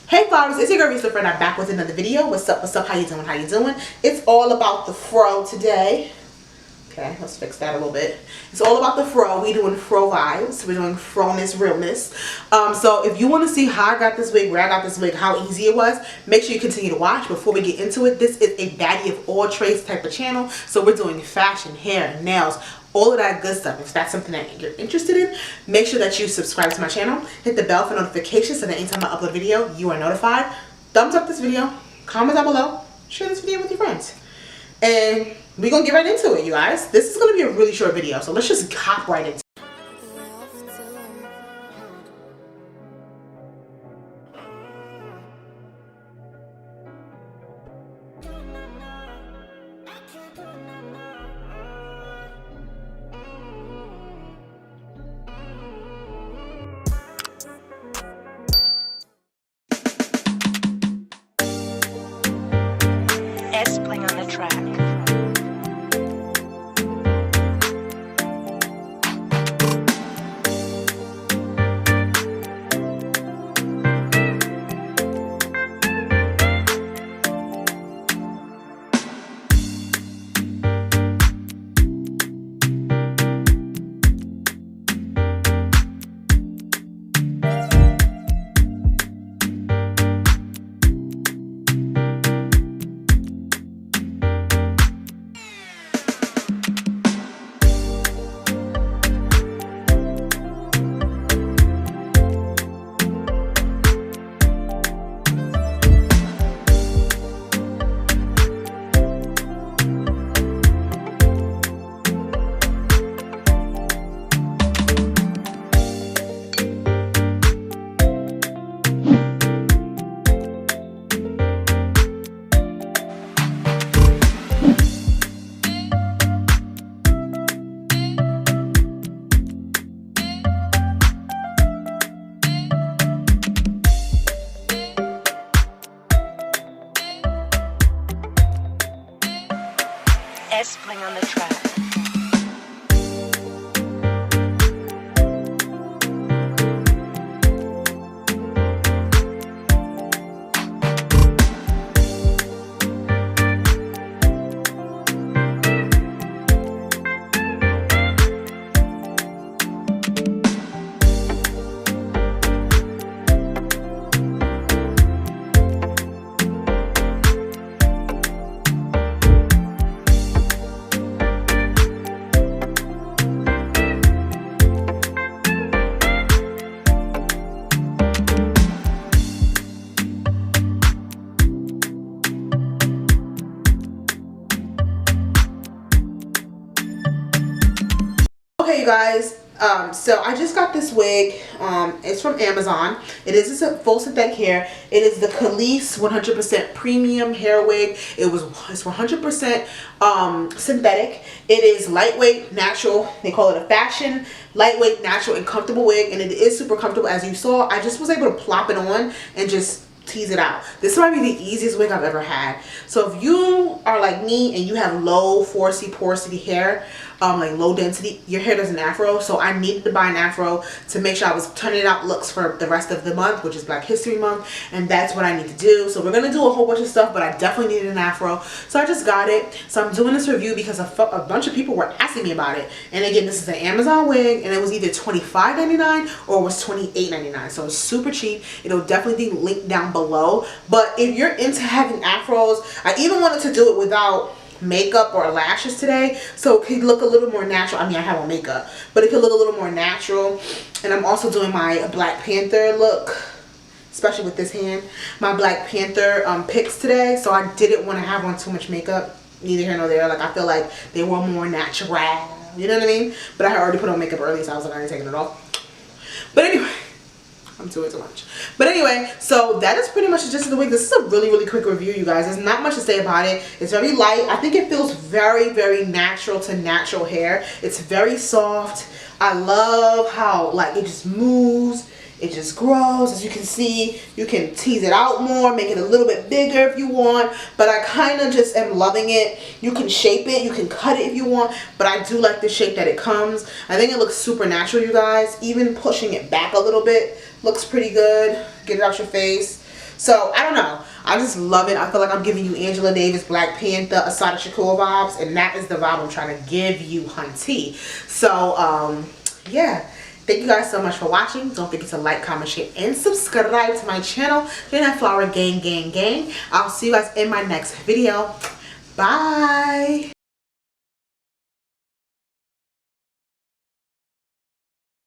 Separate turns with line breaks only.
Hey flowers, it's your girl Reese LaFleur and I'm back with another video. What's up, how you doing, It's all about the fro today. Okay, let's fix that a little bit. It's all about the fro. We doing fro vibes. We're doing froness, realness. So if you want to see how I got this wig, where I got this wig, how easy it was, make sure you continue to watch. Before we get into it, this is a baddie of all trades type of channel. So we're doing fashion, hair, nails, all of that good stuff. If that's something that you're interested in, make sure that you subscribe to my channel. Hit the bell for notifications so that anytime I upload a video, you are notified. Thumbs up this video. Comment down below. Share this video with your friends. And we're going to get right into it, you guys. This is going to be a really short video, so let's just hop right into it.
Playing on the track. Playing on the track.
Okay, you guys, so I just got this wig. It's from Amazon. It is a full synthetic hair. It is the Khalees 100% premium hair wig. It's 100% synthetic. It is lightweight, natural. They call it a fashion, lightweight, natural, and comfortable wig, and it is super comfortable. As you saw, I just was able to plop it on and just tease it out. This might be the easiest wig I've ever had. So if you are like me and you have low 4C porosity hair, like low density, your hair doesn't afro, so I needed to buy an afro to make sure I was turning out looks for the rest of the month, which is Black History Month, and that's what I need to do. So we're gonna do a whole bunch of stuff, but I definitely needed an afro, so I just got it. So I'm doing this review because a bunch of people were asking me about it. And again, this is an Amazon wig, and it was either $25.99 or it was $28.99, so it's super cheap. It'll definitely be linked down below. But if you're into having afros, I even wanted to do it without makeup or lashes today, so it could look a little more natural. I mean, I have on makeup, but it could look a little more natural. And I'm also doing my Black Panther look, especially with this hand, my Black Panther pics today, so I didn't want to have on too much makeup, neither here nor there. Like, I feel like they were more natural, you know what I mean? But I had already put on makeup early, so I was like, I ain't taking it off. But anyway, I'm doing too much. But anyway, so that is pretty much the gist of the wig. This is a really quick review, you guys. There's not much to say about it. It's very light. I think it feels very natural to natural hair. It's very soft. I love how like it just moves. It just grows. As you can see, you can tease it out more, make it a little bit bigger if you want, but I kind of just am loving it. You can shape it, you can cut it if you want, but I do like the shape that it comes. I think it looks super natural, you guys. Even pushing it back a little bit looks pretty good. Get it out your face. So I don't know, I just love it. I feel like I'm giving you Angela Davis, Black Panther, Asada Shakur vibes, and that is the vibe I'm trying to give you, hunty. So yeah, thank you guys so much for watching. Don't forget to like, comment, share, and subscribe to my channel. Join that flower gang. I'll see you guys in my next video. Bye.